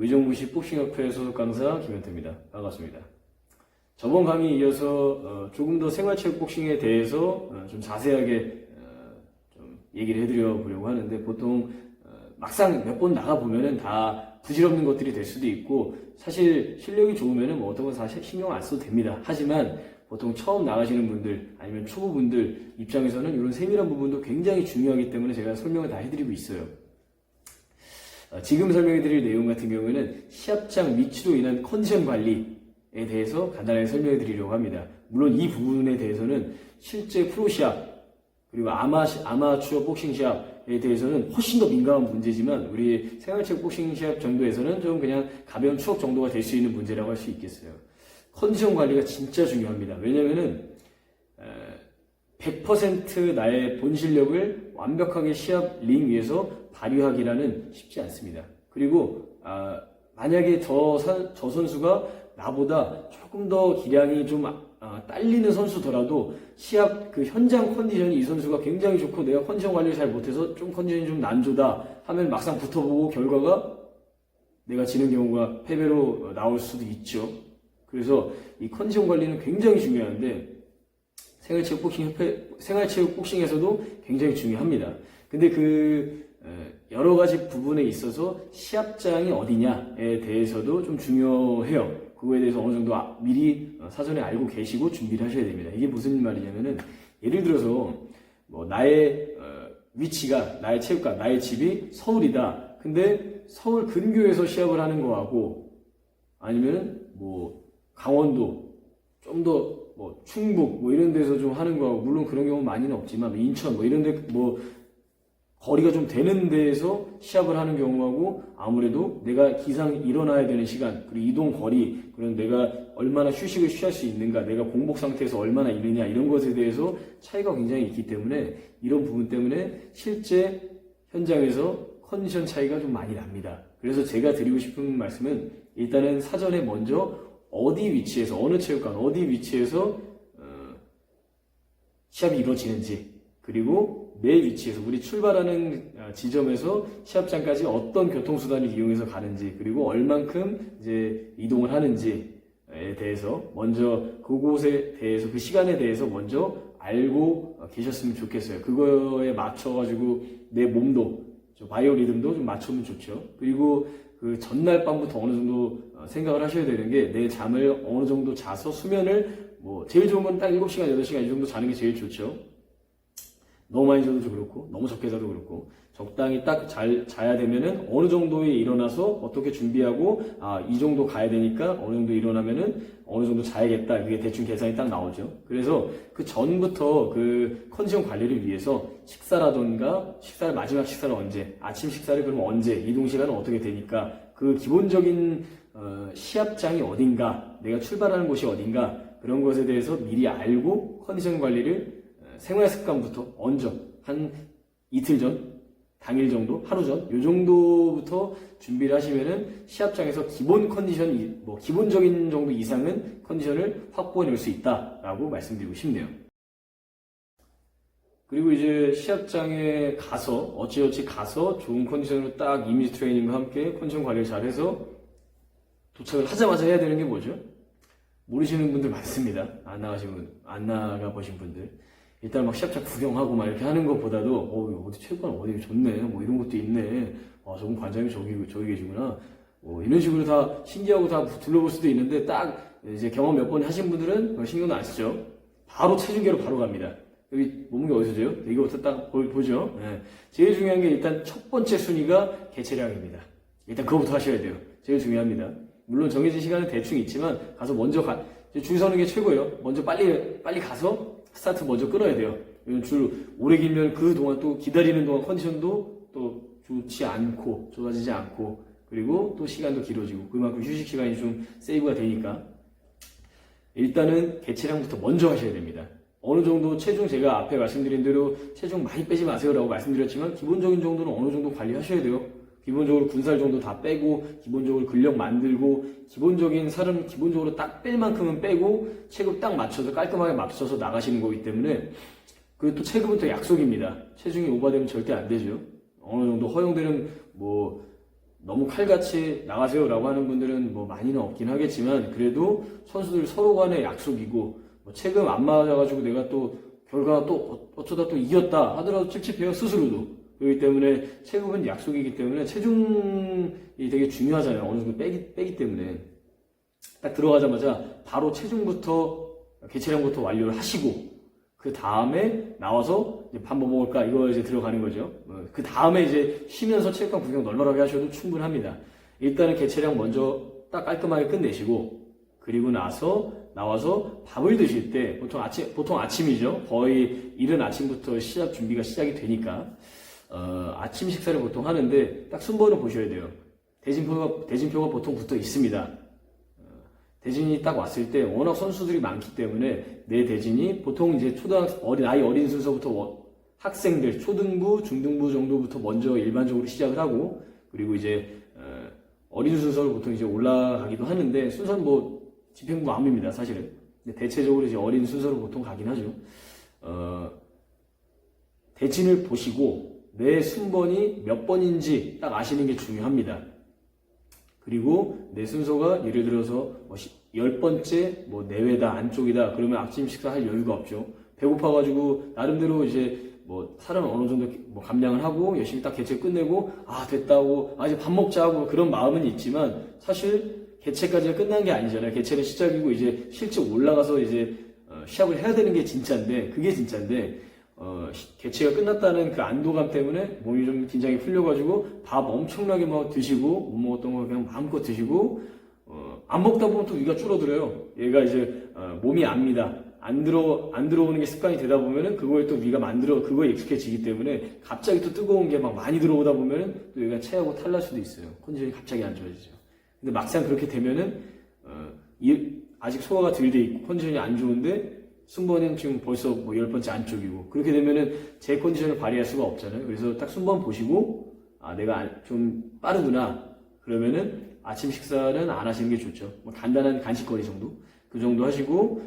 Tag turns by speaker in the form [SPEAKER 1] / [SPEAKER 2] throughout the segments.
[SPEAKER 1] 의정부시 복싱협회 소속 강사 김현태입니다. 반갑습니다. 저번 강의에 이어서 조금 더 생활체육 복싱에 대해서 좀 자세하게 좀 얘기를 해드려 보려고 하는데, 보통 막상 몇 번 나가보면은 다 부질없는 것들이 될 수도 있고, 사실 실력이 좋으면은 뭐 어떤 건 사실 신경 안 써도 됩니다. 하지만 보통 처음 나가시는 분들 아니면 초보분들 입장에서는 이런 세밀한 부분도 굉장히 중요하기 때문에 제가 설명을 다 해드리고 있어요. 지금 설명해드릴 내용 같은 경우에는 시합장 위치로 인한 컨디션 관리에 대해서 간단하게 설명해드리려고 합니다. 물론 이 부분에 대해서는 실제 프로 시합 그리고 아마추어 복싱 시합에 대해서는 훨씬 더 민감한 문제지만, 우리 생활체육 복싱 시합 정도에서는 좀 그냥 가벼운 추억 정도가 될 수 있는 문제라고 할 수 있겠어요. 컨디션 관리가 진짜 중요합니다. 왜냐면은 100% 나의 본 실력을 완벽하게 시합 링 위에서 발휘하기라는 쉽지 않습니다. 그리고 만약에 저 선수가 나보다 조금 더 기량이 좀 딸리는 선수더라도 시합 그 현장 컨디션이 이 선수가 굉장히 좋고 내가 컨디션 관리를 잘 못해서 좀 컨디션이 좀 난조다 하면 막상 붙어보고 결과가 내가 지는 경우가 패배로 나올 수도 있죠. 그래서 이 컨디션 관리는 굉장히 중요한데, 생활체육 복싱에서도 굉장히 중요합니다. 근데 여러 가지 부분에 있어서 시합장이 어디냐에 대해서도 좀 중요해요. 그거에 대해서 어느 정도 미리 사전에 알고 계시고 준비를 하셔야 됩니다. 이게 무슨 말이냐면은, 예를 들어서 뭐 나의 위치가, 나의 체육관, 나의 집이 서울이다. 근데 서울 근교에서 시합을 하는 거하고, 아니면 뭐 강원도, 좀 더 뭐 충북 뭐 이런 데서 좀 하는 거하고, 물론 그런 경우 많이는 없지만 인천 뭐 이런 데 뭐 거리가 좀 되는 데에서 시합을 하는 경우하고, 아무래도 내가 기상 일어나야 되는 시간, 그리고 이동 거리, 그리고 내가 얼마나 휴식을 취할 수 있는가, 내가 공복 상태에서 얼마나 있느냐, 이런 것에 대해서 차이가 굉장히 있기 때문에, 이런 부분 때문에 실제 현장에서 컨디션 차이가 좀 많이 납니다. 그래서 제가 드리고 싶은 말씀은, 일단은 사전에 먼저 어디 위치에서, 어느 체육관, 어디 위치에서 시합이 이루어지는지, 그리고 내 위치에서, 우리 출발하는 지점에서 시합장까지 어떤 교통수단을 이용해서 가는지, 그리고 얼만큼 이제 이동을 하는지에 대해서 먼저, 그곳에 대해서, 그 시간에 대해서 먼저 알고 계셨으면 좋겠어요. 그거에 맞춰가지고 내 몸도, 바이오 리듬도 좀 맞추면 좋죠. 그리고 그 전날 밤부터 어느 정도 생각을 하셔야 되는 게, 내 잠을 어느 정도 자서 수면을, 뭐 제일 좋은 건 딱 7시간, 8시간 이 정도 자는 게 제일 좋죠. 너무 많이 자도 그렇고, 너무 적게 자도 그렇고, 적당히 딱 자야 되면은 어느 정도에 일어나서 어떻게 준비하고, 이 정도 가야 되니까 어느 정도 일어나면은 어느 정도 자야겠다. 그게 대충 계산이 딱 나오죠. 그래서 그 전부터 그 컨디션 관리를 위해서 식사라던가, 마지막 식사는 언제, 아침 식사를 그럼 언제, 이동 시간은 어떻게 되니까, 그 기본적인 시합장이 어딘가, 내가 출발하는 곳이 어딘가, 그런 것에 대해서 미리 알고 컨디션 관리를 생활 습관부터 먼저 한 이틀 전, 당일 정도, 하루 전, 요 정도부터 준비를 하시면은 시합장에서 기본 컨디션, 뭐 기본적인 정도 이상은 컨디션을 확보해 낼 수 있다라고 말씀드리고 싶네요. 그리고 이제 시합장에 가서, 어찌어찌 가서 좋은 컨디션으로 딱 이미지 트레이닝과 함께 컨디션 관리를 잘해서 도착을 하자마자 해야 되는 게 뭐죠? 모르시는 분들 많습니다. 안 나가 보신 분들. 일단 막 시합장 구경하고 막 이렇게 하는 것보다도, 어디 체육관 어디 좋네, 뭐 이런 것도 있네, 저분 관장님 저기 계시구나, 이런 식으로 다 신기하고 다 둘러볼 수도 있는데, 딱 이제 경험 몇 번 하신 분들은 신경도 안 쓰죠. 바로 체중계로 바로 갑니다. 여기 몸무게 어디서 재요? 이거부터 딱 보죠. 네. 제일 중요한 게, 일단 첫 번째 순위가 개체량입니다. 일단 그거부터 하셔야 돼요. 제일 중요합니다. 물론 정해진 시간은 대충 있지만, 가서 먼저 줄 서는 게 최고예요. 먼저 빨리 가서 스타트 먼저 끊어야 돼요. 줄 오래 길면 그동안 또 기다리는 동안 컨디션도 또 좋아지지 않고, 그리고 또 시간도 길어지고, 그만큼 휴식 시간이 좀 세이브가 되니까, 일단은 개체량부터 먼저 하셔야 됩니다. 어느 정도 체중, 제가 앞에 말씀드린 대로 체중 많이 빼지 마세요라고 말씀드렸지만, 기본적인 정도는 어느 정도 관리하셔야 돼요. 기본적으로 군살 정도 다 빼고, 기본적으로 근력 만들고, 기본적인 살은 기본적으로 딱 뺄 만큼은 빼고, 체급 딱 맞춰서 깔끔하게 맞춰서 나가시는 거기 때문에, 그리고 또 체급은 또 약속입니다. 체중이 오버되면 절대 안 되죠. 어느 정도 허용되는 너무 칼같이 나가세요라고 하는 분들은 뭐 많이는 없긴 하겠지만 그래도 선수들 서로 간의 약속이고 뭐 체급 안 맞아가지고 내가 또 결과 또 어쩌다 또 이겼다 하더라도 찝찝해요 스스로도. 그렇기 때문에 체급은 약속이기 때문에 체중이 되게 중요하잖아요. 어느 정도 빼기 때문에 딱 들어가자마자 바로 체중부터 개체량부터 완료를 하시고 그 다음에 나와서 이제 밥 뭐 먹을까 이거 이제 들어가는 거죠. 그 다음에 이제 쉬면서 체육관 구경 널널하게 하셔도 충분합니다. 일단은 개체량 먼저 딱 깔끔하게 끝내시고 그리고 나와서 밥을 드실 때 보통 아침이죠. 거의 이른 아침부터 시작 준비가 시작이 되니까 아침 식사를 보통 하는데 딱 순번을 보셔야 돼요. 대진표가 보통 붙어 있습니다. 대진이 딱 왔을 때 워낙 선수들이 많기 때문에 내 대진이 보통 이제 나이 어린 순서부터 학생들 초등부, 중등부 정도부터 먼저 일반적으로 시작을 하고 그리고 이제 어린 순서로 보통 이제 올라가기도 하는데 순서는 뭐 집행부암입니다 사실은. 근데 대체적으로 이제 어린 순서로 보통 가긴 하죠. 대진을 보시고 내 순번이 몇 번인지 딱 아시는 게 중요합니다. 그리고 내 순서가 예를 들어서 10번째 뭐 내외다 안쪽이다 그러면 아침 식사할 여유가 없죠. 배고파가지고 나름대로 이제 뭐 살은 어느 정도 뭐 감량을 하고 열심히 딱 개체 끝내고 됐다고 이제 밥 먹자 하고 그런 마음은 있지만 사실 개체까지가 끝난 게 아니잖아요. 개체는 시작이고 이제 실제 올라가서 이제 시합을 해야 되는 게 진짜인데 그게 진짜인데 개체가 끝났다는 그 안도감 때문에 몸이 좀 긴장이 풀려가지고 밥 엄청나게 막 드시고 못 먹었던 거 그냥 마음껏 드시고 안 먹다 보면 또 위가 줄어들어요. 얘가 이제 몸이 압니다. 안 들어오는 게 습관이 되다 보면은 그거에 또 위가 그거에 익숙해지기 때문에 갑자기 또 뜨거운 게 막 많이 들어오다 보면은 또 얘가 체하고 탈날 수도 있어요. 컨디션이 갑자기 안 좋아지죠. 근데 막상 그렇게 되면은 아직 소화가 덜 돼 있고 컨디션이 안 좋은데 순번은 지금 벌써 뭐 10번째 안쪽이고 그렇게 되면은 제 컨디션을 발휘할 수가 없잖아요. 그래서 딱 순번 보시고 내가 좀 빠르구나 그러면은 아침 식사는 안 하시는 게 좋죠. 뭐 간단한 간식거리 정도 그 정도 하시고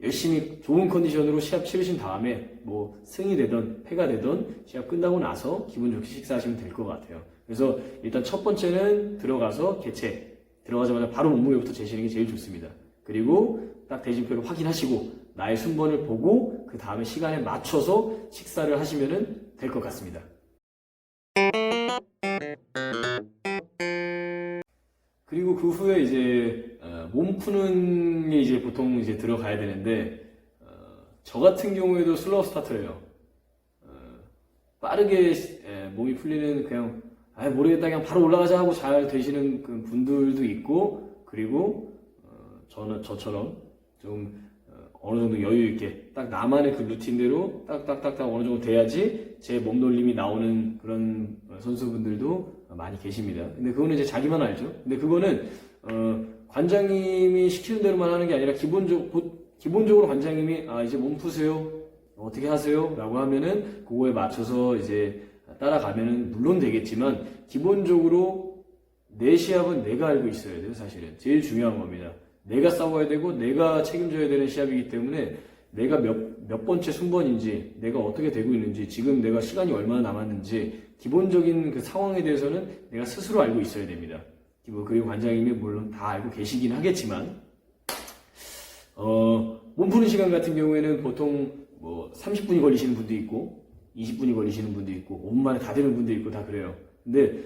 [SPEAKER 1] 열심히 좋은 컨디션으로 시합 치르신 다음에 뭐 승이 되던 패가 되던 시합 끝나고 나서 기분 좋게 식사하시면 될 것 같아요. 그래서 일단 첫 번째는 들어가서 개체 들어가자마자 바로 몸무게부터 재시는 게 제일 좋습니다. 그리고 딱 대진표를 확인하시고 나의 순번을 보고 그 다음에 시간에 맞춰서 식사를 하시면 될 것 같습니다. 그리고 그 후에 이제 몸 푸는 게 이제 보통 이제 들어가야 되는데 저 같은 경우에도 슬로우 스타터예요. 빠르게 몸이 풀리는 그냥 모르겠다 그냥 바로 올라가자 하고 잘 되시는 그 분들도 있고 그리고 저처럼 좀 어느 정도 여유 있게 딱 나만의 그 루틴대로 딱딱딱딱 어느 정도 돼야지 제 몸놀림이 나오는 그런 선수분들도 많이 계십니다. 근데 그거는 이제 자기만 알죠. 근데 그거는 관장님이 시키는 대로만 하는 게 아니라 기본적으로 관장님이 이제 몸 푸세요 어떻게 하세요 라고 하면은 그거에 맞춰서 이제 따라가면은 물론 되겠지만 기본적으로 내 시합은 내가 알고 있어야 돼요. 사실은 제일 중요한 겁니다. 내가 싸워야 되고 내가 책임져야 되는 시합이기 때문에 내가 몇 번째 순번인지 내가 어떻게 되고 있는지 지금 내가 시간이 얼마나 남았는지 기본적인 그 상황에 대해서는 내가 스스로 알고 있어야 됩니다. 그리고 관장님이 물론 다 알고 계시긴 하겠지만 몸 푸는 시간 같은 경우에는 보통 뭐 30분이 걸리시는 분도 있고 20분이 걸리시는 분도 있고 5분 만에 다 되는 분도 있고 다 그래요. 근데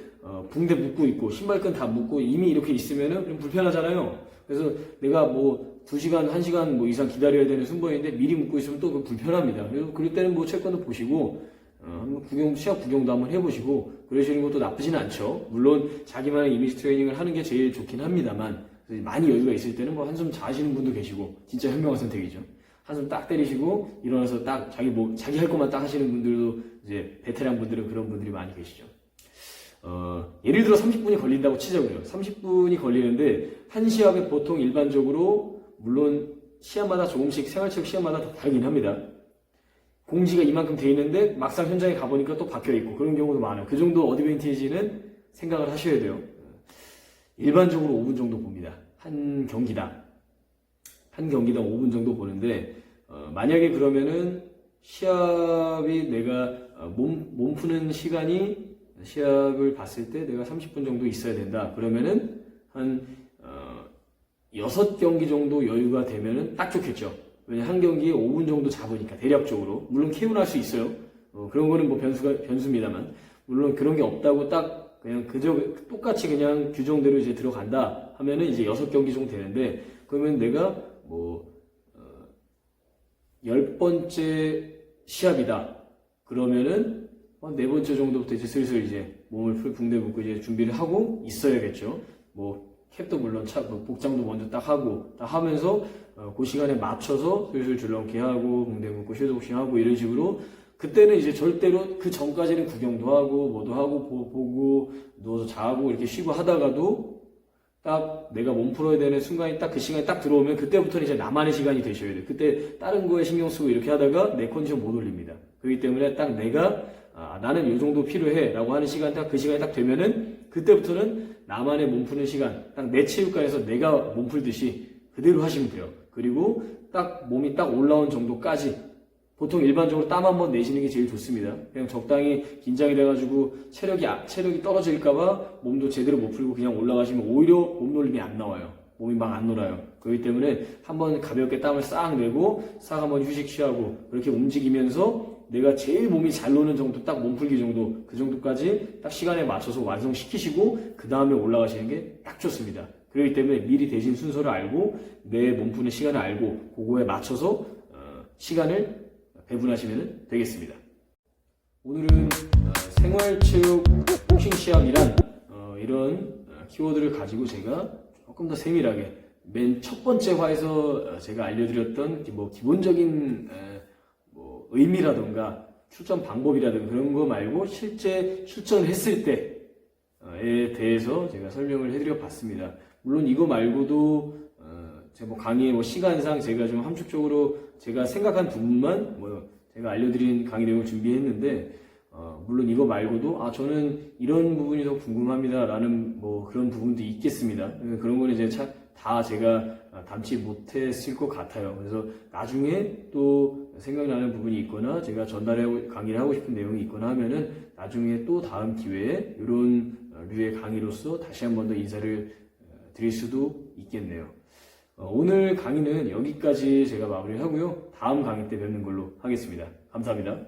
[SPEAKER 1] 붕대 묶고 있고 신발끈 다 묶고 이미 이렇게 있으면은 좀 불편하잖아요. 그래서 내가 뭐 2시간, 1시간 뭐 이상 기다려야 되는 순번인데 미리 묶고 있으면 또 불편합니다. 그래서 그럴 때는 뭐 채권도 보시고 한번 시합 구경도 한번 해보시고 그러시는 것도 나쁘진 않죠. 물론 자기만의 이미지 트레이닝을 하는 게 제일 좋긴 합니다만 많이 여유가 있을 때는 뭐 한숨 자시는 분도 계시고 진짜 현명한 선택이죠. 한숨 딱 때리시고 일어나서 딱 자기 할 것만 딱 하시는 분들도 이제 베테랑 분들은 그런 분들이 많이 계시죠. 예를 들어 30분이 걸린다고 치자고요. 30분이 걸리는데 한 시합에 보통 일반적으로 물론 시합마다 조금씩 생활체육 시합마다 다 다르긴 합니다. 공지가 이만큼 돼 있는데 막상 현장에 가보니까 또 바뀌어 있고 그런 경우도 많아요. 그 정도 어드밴티지는 생각을 하셔야 돼요. 일반적으로 5분 정도 봅니다. 한 경기당 5분 정도 보는데 만약에 그러면은 시합이 내가 몸 푸는 시간이 시합을 봤을 때 내가 30분 정도 있어야 된다. 그러면은 한 6경기 정도 여유가 되면은 딱 좋겠죠. 왜냐 한 경기에 5분 정도 잡으니까 대략적으로. 물론 케어할 수 있어요. 그런 거는 뭐 변수입니다만. 물론 그런 게 없다고 딱 그냥 똑같이 그냥 규정대로 이제 들어간다 하면은 이제 6경기 정도 되는데, 그러면 내가 뭐 10번째 시합이다. 그러면은 4번째 정도부터 이제 슬슬 이제 몸을 붕대 묶고 이제 준비를 하고 있어야겠죠. 뭐 캡도 물론 복장도 먼저 딱 하고 딱 하면서 그 시간에 맞춰서 슬슬 줄넘기 하고 붕대 묶고 섀도우복싱 하고 이런 식으로. 그때는 이제 절대로 그 전까지는 구경도 하고 뭐도 하고 보고 누워서 자고 이렇게 쉬고 하다가도 딱 내가 몸 풀어야 되는 순간이 딱 그 시간이 딱 들어오면 그때부터는 이제 나만의 시간이 되셔야 돼요. 그때 다른 거에 신경 쓰고 이렇게 하다가 내 컨디션 못 올립니다. 그렇기 때문에 딱 내가 나는 이 정도 필요해 라고 하는 시간, 딱 그 시간이 딱 되면은 그때부터는 나만의 몸 푸는 시간, 딱 내 체육관에서 내가 몸 풀듯이 그대로 하시면 돼요. 그리고 딱 몸이 딱 올라온 정도까지, 보통 일반적으로 땀 한번 내쉬는 게 제일 좋습니다. 그냥 적당히 긴장이 돼가지고 체력이 떨어질까봐 몸도 제대로 못 풀고 그냥 올라가시면 오히려 몸놀림이 안 나와요. 몸이 막 안 놀아요. 그렇기 때문에 한번 가볍게 땀을 싹 내고 싹 한번 휴식 취하고 그렇게 움직이면서 내가 제일 몸이 잘 노는 정도, 딱 몸풀기 정도, 그 정도까지 딱 시간에 맞춰서 완성시키시고 그 다음에 올라가시는 게 딱 좋습니다. 그렇기 때문에 미리 대신 순서를 알고 내 몸 푸는 시간을 알고 그거에 맞춰서 시간을 배분하시면 되겠습니다. 오늘은 생활체육 복싱 시합이란 이런 키워드를 가지고 제가 조금 더 세밀하게 맨 첫 번째 화에서 제가 알려드렸던 뭐 기본적인 의미라던가 출전 방법이라든가 그런 거 말고 실제 출전했을 때에 대해서 제가 설명을 해드려 봤습니다. 물론 이거 말고도 제가 뭐 강의의 뭐 시간상 제가 좀 함축적으로 제가 생각한 부분만 뭐 제가 알려드린 강의 내용을 준비했는데, 물론 이거 말고도 저는 이런 부분이 더 궁금합니다라는 뭐 그런 부분도 있겠습니다. 그런 거는 이제 다 제가 담지 못했을 것 같아요. 그래서 나중에 또 생각나는 부분이 있거나 제가 강의를 하고 싶은 내용이 있거나 하면은 나중에 또 다음 기회에 이런 류의 강의로서 다시 한 번 더 인사를 드릴 수도 있겠네요. 오늘 강의는 여기까지 제가 마무리를 하고요. 다음 강의 때 뵙는 걸로 하겠습니다. 감사합니다.